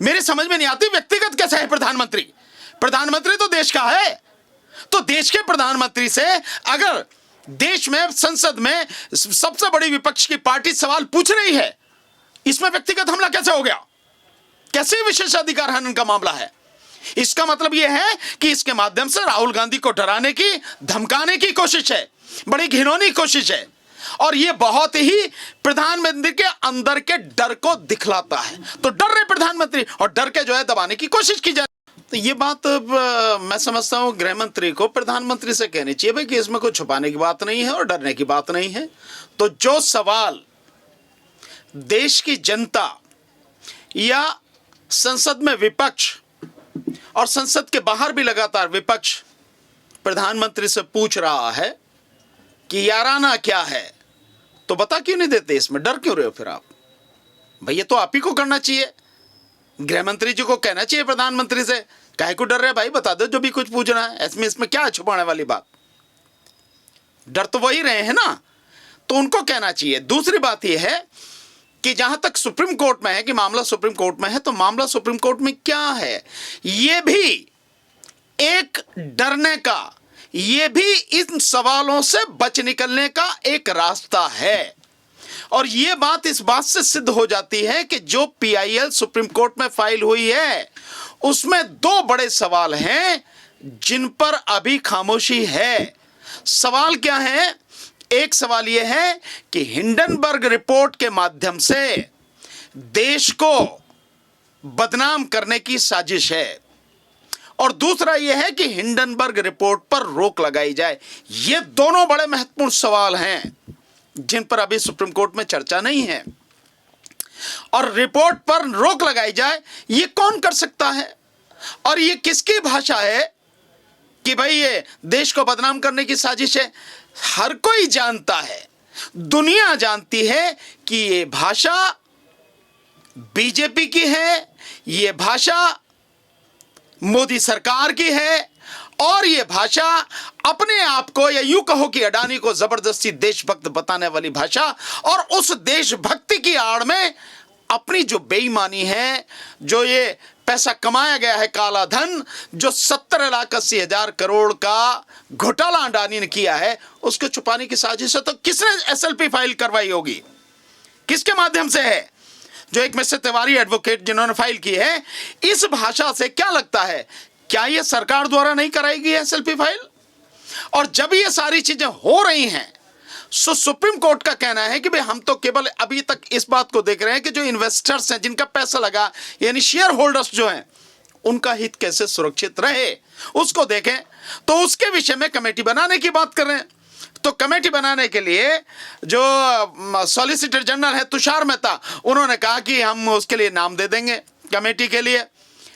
मेरी समझ में नहीं आती, व्यक्तिगत कैसे है प्रधानमंत्री? प्रधानमंत्री तो देश का है। तो देश के प्रधानमंत्री से अगर देश में संसद में सबसे बड़ी विपक्ष की पार्टी सवाल पूछ रही है, इसमें व्यक्तिगत हमला कैसे हो गया? कैसे विशेषाधिकार हनन का मामला है? इसका मतलब यह है कि इसके माध्यम से राहुल गांधी को डराने की, धमकाने की कोशिश है, बड़ी घिनौनी कोशिश है, और यह बहुत ही प्रधानमंत्री के अंदर के डर को दिखलाता है। तो डर रहे प्रधानमंत्री और डर के जो है दबाने की कोशिश की जाए। तो ये बात मैं समझता हूं गृह मंत्री को प्रधानमंत्री से कहनी चाहिए भाई कि इसमें कोई छुपाने की बात नहीं है और डरने की बात नहीं है। तो जो सवाल देश की जनता या संसद में विपक्ष और संसद के बाहर भी लगातार विपक्ष प्रधानमंत्री से पूछ रहा है कि याराना क्या है, तो बता क्यों नहीं देते? इसमें डर क्यों रहे हो फिर आप? भाई ये तो आप ही को करना चाहिए, गृह मंत्री जी को कहना चाहिए प्रधानमंत्री से, काहे को डर रहे भाई, बता दो जो भी कुछ पूछना है, इसमें क्या है छुपाने वाली बात? डर तो वही रहे हैं ना, तो उनको कहना चाहिए। दूसरी बात यह है कि जहां तक सुप्रीम कोर्ट में है कि मामला सुप्रीम कोर्ट में है, तो मामला सुप्रीम कोर्ट में क्या है, यह भी एक डरने का, यह भी इन सवालों से बच निकलने का एक रास्ता है। और यह बात इस बात से सिद्ध हो जाती है कि जो पीआईएल सुप्रीम कोर्ट में फाइल हुई है उसमें दो बड़े सवाल हैं जिन पर अभी खामोशी है। सवाल क्या है? एक सवाल यह है कि हिंडनबर्ग रिपोर्ट के माध्यम से देश को बदनाम करने की साजिश है, और दूसरा यह है कि हिंडनबर्ग रिपोर्ट पर रोक लगाई जाए। ये दोनों बड़े महत्वपूर्ण सवाल हैं जिन पर अभी सुप्रीम कोर्ट में चर्चा नहीं है। और रिपोर्ट पर रोक लगाई जाए, ये कौन कर सकता है और ये किसकी भाषा है कि भाई ये देश को बदनाम करने की साजिश है? हर कोई जानता है, दुनिया जानती है कि ये भाषा बीजेपी की है, ये भाषा मोदी सरकार की है, और ये भाषा अपने आप को, या यूं कहो कि अडानी को जबरदस्ती देशभक्त बताने वाली भाषा, और उस देशभक्ति की आड़ में अपनी जो बेईमानी है, जो ये पैसा कमाया गया है, काला धन, जो 70,80,000 करोड़ का घोटाला अडानी ने किया है, उसको छुपाने की साजिश है। तो किसने एसएलपी फाइल करवाई होगी? किसके माध्यम से है? जो एक मिस्टर तिवारी एडवोकेट जिन्होंने फाइल की है। इस भाषा से क्या लगता है, क्या यह सरकार द्वारा नहीं कराएगी एसएलपी फाइल? और जब ये सारी चीजें हो रही हैं, सुप्रीम कोर्ट का कहना है कि भाई हम तो केवल अभी तक इस बात को देख रहे हैं कि जो इन्वेस्टर्स हैं, जिनका पैसा लगा, यानी शेयर होल्डर्स जो हैं, उनका हित कैसे सुरक्षित रहे उसको देखें। तो उसके विषय में कमेटी बनाने की बात कर रहे हैं। तो कमेटी बनाने के लिए जो सॉलिसिटर जनरल है तुषार मेहता, उन्होंने कहा कि हम उसके लिए नाम दे देंगे कमेटी के लिए।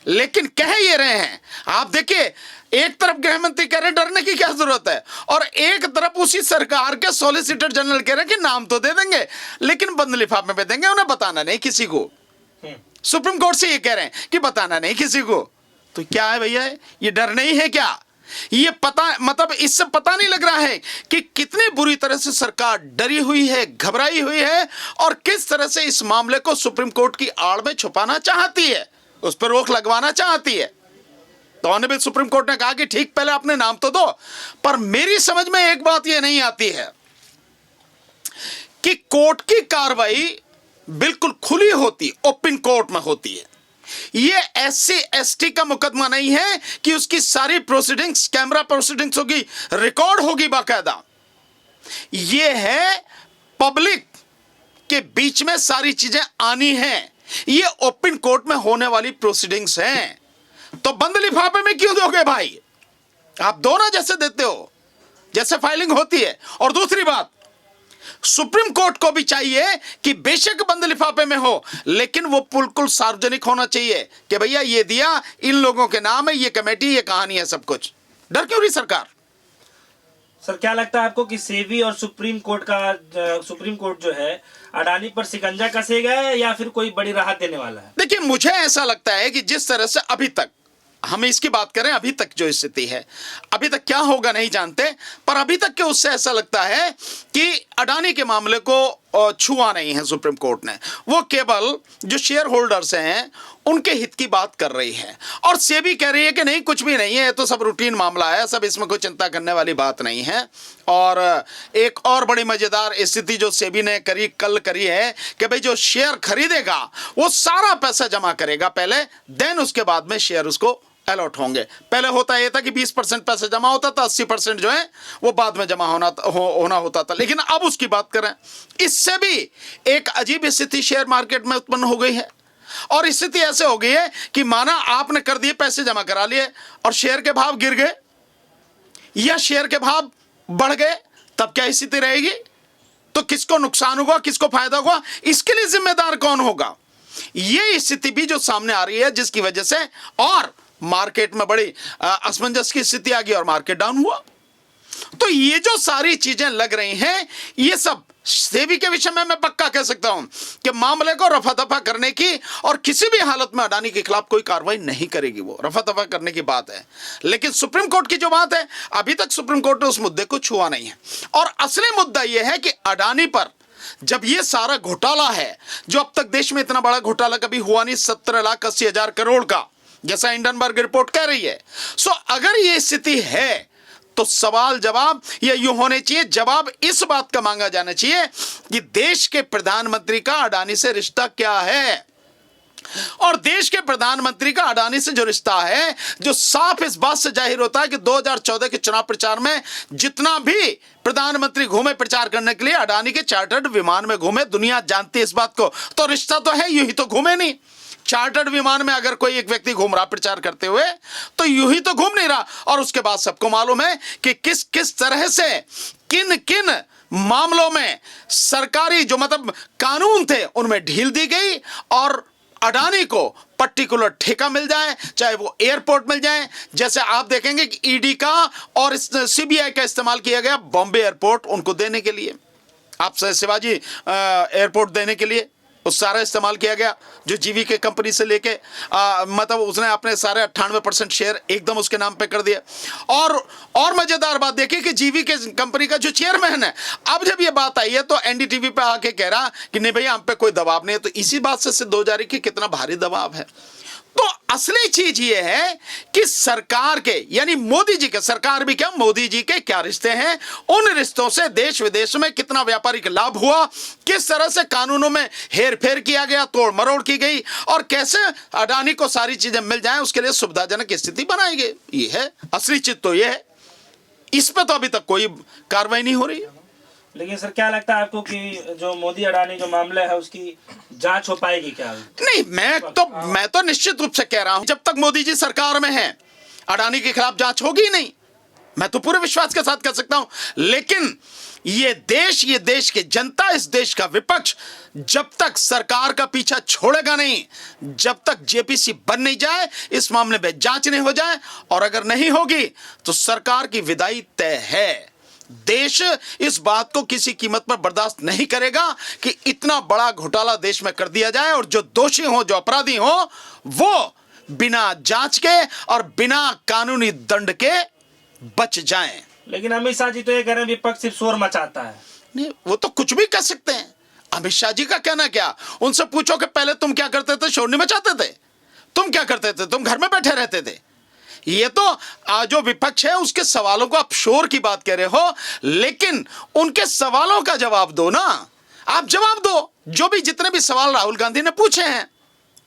लेकिन कह ये रहे हैं, आप देखिए, एक तरफ गृह मंत्री कह रहे हैं डरने की क्या जरूरत है, और एक तरफ उसी सरकार के सॉलिसिटर जनरल कह रहे हैं कि नाम तो दे देंगे लेकिन बंद लिफाफे में देंगे, उन्हें बताना नहीं किसी को। सुप्रीम कोर्ट से ये कह रहे हैं कि बताना नहीं किसी को। तो क्या है भैया, ये डर नहीं है क्या? ये पता, मतलब इससे पता नहीं लग रहा है कि कितनी बुरी तरह से सरकार डरी हुई है, घबराई हुई है, और किस तरह से इस मामले को सुप्रीम कोर्ट की आड़ में छुपाना चाहती है, उस पर रोक लगवाना चाहती है। तो ऑनरेबल सुप्रीम कोर्ट ने कहा कि ठीक, पहले अपने नाम तो दो। पर मेरी समझ में एक बात यह नहीं आती है कि कोर्ट की कार्रवाई बिल्कुल खुली होती, ओपन कोर्ट में होती है। ये एससी एसटी का मुकदमा नहीं है कि उसकी सारी प्रोसीडिंग्स, कैमरा प्रोसीडिंग्स होगी, रिकॉर्ड होगी बाकायदा। ये है पब्लिक के बीच में सारी चीजें आनी हैं। ये ओपन कोर्ट में होने वाली प्रोसीडिंग्स हैं। तो बंद लिफाफे में क्यों दोगे भाई? आप दो ना, जैसे देते हो, जैसे फाइलिंग होती है। और दूसरी बात, सुप्रीम कोर्ट को भी चाहिए कि बेशक बंद लिफाफे में हो, लेकिन वो बिल्कुल सार्वजनिक होना चाहिए कि भैया ये दिया, इन लोगों के नाम है, ये कमेटी, ये कहानी है, सब कुछ। डर क्यों रही सरकार? सर, क्या लगता है आपको कि सेबी और सुप्रीम कोर्ट जो है अडानी पर शिकंजा कसेगा या फिर कोई बड़ी राहत देने वाला है? देखिए, मुझे ऐसा लगता है कि जिस तरह से अभी तक हम इसकी बात करें, अभी तक जो स्थिति है, अभी तक क्या होगा नहीं जानते, पर अभी तक के उससे ऐसा लगता है कि अडानी के मामले को छुआ नहीं है सुप्रीम कोर्ट ने, वो केवल जो शेयर होल्डर्स हैं उनके हित की बात कर रही है। और सेबी कह रही है कि नहीं, कुछ भी नहीं है, तो सब रूटीन मामला है, सब इसमें कोई चिंता करने वाली बात नहीं है। और एक और बड़ी मजेदार स्थिति जो सेबी ने कल करी है कि भाई जो शेयर खरीदेगा वो सारा पैसा जमा करेगा पहले, देन उसके बाद में शेयर उसको अलॉट होंगे। पहले होता यह था कि 20% पैसे जमा होता था, 80% जो है वो बाद में जमा होना होता था। लेकिन अब उसकी बात करें, इससे भी एक अजीब स्थिति शेयर मार्केट में उत्पन्न हो गई है। और स्थिति ऐसे हो गई है कि माना आपने कर दिए, पैसे जमा करा लिए और शेयर के भाव गिर गए या शेयर के भाव बढ़ गए, तब क्या स्थिति रहेगी? तो किसको नुकसान होगा, किसको फायदा होगा, इसके लिए जिम्मेदार कौन होगा? ये स्थिति भी जो सामने आ रही है, जिसकी वजह से और मार्केट में बड़ी असमंजस की स्थिति आ गई और मार्केट डाउन हुआ। तो ये जो सारी चीजें लग रही हैं, ये सब सेबी के विषय में मैं पक्का कह सकता हूं कि मामले को रफा दफा करने की और किसी भी हालत में अडानी के खिलाफ कोई कार्रवाई नहीं करेगी, वो रफा दफा करने की बात है। लेकिन सुप्रीम कोर्ट की जो बात है, अभी तक सुप्रीम कोर्ट ने उस मुद्दे को छुआ नहीं है। और असली मुद्दा यह है कि अडानी पर जब ये सारा घोटाला है, जो अब तक देश में इतना बड़ा घोटाला कभी हुआ नहीं, 17,80,000 करोड़ का, जैसा हिंडनबर्ग रिपोर्ट कह रही है। सो अगर ये स्थिति है तो सवाल जवाब ये यूं होने चाहिए, जवाब इस बात का मांगा जाना चाहिए कि देश के प्रधानमंत्री का अडानी से रिश्ता क्या है। और देश के प्रधानमंत्री का अडानी से जो रिश्ता है, जो साफ इस बात से जाहिर होता है कि 2014 के चुनाव प्रचार में जितना भी प्रधानमंत्री घूमे प्रचार करने के लिए, अडानी के चार्टर्ड विमान में घूमे। दुनिया जानती है इस बात को, तो रिश्ता तो है, यूं ही तो घूमे नहीं। चार्टर्ड विमान में अगर कोई एक व्यक्ति घूम रहा प्रचार करते हुए, तो यूं ही तो घूम नहीं रहा। और उसके बाद सबको मालूम है कि किस किस तरह से किन किन मामलों में सरकारी जो मतलब कानून थे उनमें ढील दी गई और अडानी को पर्टिकुलर ठेका मिल जाए, चाहे वो एयरपोर्ट मिल जाए। जैसे आप देखेंगे कि ईडी का और सीबीआई का इस्तेमाल किया गया बॉम्बे एयरपोर्ट उनको देने के लिए, आप शिवाजी एयरपोर्ट देने के लिए उस सारा इस्तेमाल किया गया, जो जीवी के कंपनी से लेके मतलब उसने अपने सारे 98% शेयर एकदम उसके नाम पे कर दिया। और मजेदार बात देखिए कि जीवी के कंपनी का जो चेयरमैन है, अब जब ये बात आई है तो एनडीटीवी पे आके कह रहा कि नहीं भैया हम पे कोई दबाव नहीं है। तो इसी बात से सिद्ध हो जा रही कि कितना भारी दबाव है। तो असली चीज ये है कि सरकार के, यानी मोदी जी के, सरकार भी क्या मोदी जी के क्या रिश्ते हैं, उन रिश्तों से देश विदेश में कितना व्यापारिक लाभ हुआ, किस तरह से कानूनों में हेर फेर किया गया, तोड़ मरोड़ की गई, और कैसे अडानी को सारी चीजें मिल जाएं उसके लिए सुविधाजनक स्थिति बनाई गई। ये है असली चीज, तो ये है। इस पर तो अभी तक कोई कार्रवाई नहीं हो रही है। लेकिन सर क्या लगता है आपको कि जो मोदी अडानी जो मामला है उसकी जांच हो पाएगी क्या? नहीं, मैं तो निश्चित रूप से कह रहा हूं, जब तक मोदी जी सरकार में हैं अडानी के खिलाफ जांच होगी नहीं। मैं तो पूरे विश्वास के साथ कह सकता हूं। लेकिन ये देश की जनता, इस देश का विपक्ष जब तक सरकार का पीछा छोड़ेगा नहीं, जब तक जेपीसी बन नहीं जाए, इस मामले में जांच नहीं हो जाए, और अगर नहीं होगी तो सरकार की विदाई तय है। देश इस बात को किसी कीमत पर बर्दाश्त नहीं करेगा कि इतना बड़ा घोटाला देश में कर दिया जाए और जो दोषी हो, जो अपराधी हो, वो बिना जांच के और बिना कानूनी दंड के बच जाएं। लेकिन अमित शाह जी तो ये कह रहे हैं विपक्ष सिर्फ शोर मचाता है। नहीं, वो तो कुछ भी कह सकते हैं। अमित शाह जी का कहना क्या, उनसे पूछो कि पहले तुम क्या करते थे, शोर नहीं मचाते थे? तुम क्या करते थे? तुम घर में बैठे रहते थे। ये तो जो विपक्ष है उसके सवालों को आप शोर की बात कह रहे हो, लेकिन उनके सवालों का जवाब दो ना। आप जवाब दो, जो भी जितने भी सवाल राहुल गांधी ने पूछे हैं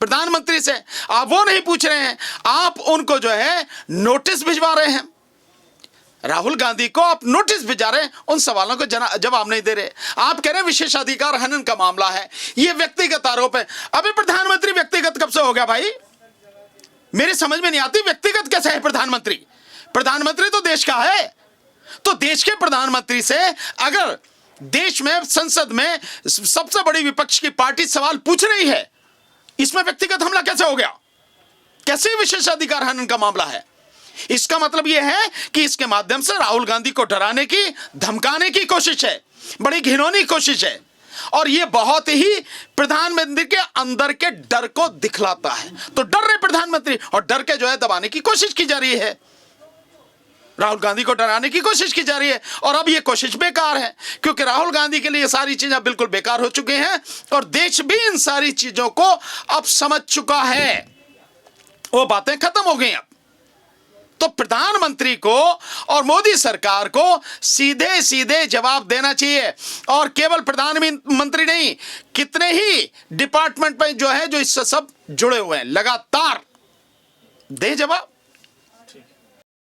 प्रधानमंत्री से, आप वो नहीं पूछ रहे हैं। आप उनको जो है नोटिस भिजवा रहे हैं, राहुल गांधी को आप नोटिस भिजा रहे हैं, उन सवालों को जवाब नहीं दे रहे। आप कह रहे हैं विशेषाधिकार हनन का मामला है, ये व्यक्तिगत आरोप है। अभी प्रधानमंत्री व्यक्तिगत कब से हो गया भाई? मेरी समझ में नहीं आती, व्यक्तिगत कैसे है प्रधानमंत्री? प्रधानमंत्री तो देश का है। तो देश के प्रधानमंत्री से अगर देश में संसद में सबसे बड़ी विपक्ष की पार्टी सवाल पूछ रही है, इसमें व्यक्तिगत हमला कैसे हो गया? कैसे विशेषाधिकार हनन का मामला है? इसका मतलब यह है कि इसके माध्यम से राहुल गांधी को डराने की, धमकाने की कोशिश है, बड़ी घिनौनी कोशिश है। और यह बहुत ही प्रधानमंत्री के अंदर के डर को दिखलाता है। तो डर रहे प्रधानमंत्री, और डर के जो है दबाने की कोशिश की जा रही है। राहुल गांधी को डराने की कोशिश की जा रही है और अब ये कोशिश बेकार है, क्योंकि राहुल गांधी के लिए ये सारी चीजें बिल्कुल बेकार हो चुकी हैं और देश भी इन सारी चीजों को अब समझ चुका है। वो बातें खत्म हो गई अब। तो प्रधानमंत्री को और मोदी सरकार को सीधे सीधे जवाब देना चाहिए, और केवल प्रधानमंत्री नहीं, कितने ही डिपार्टमेंट में जो है जो इससे सब जुड़े हुए हैं, लगातार दे जवाब।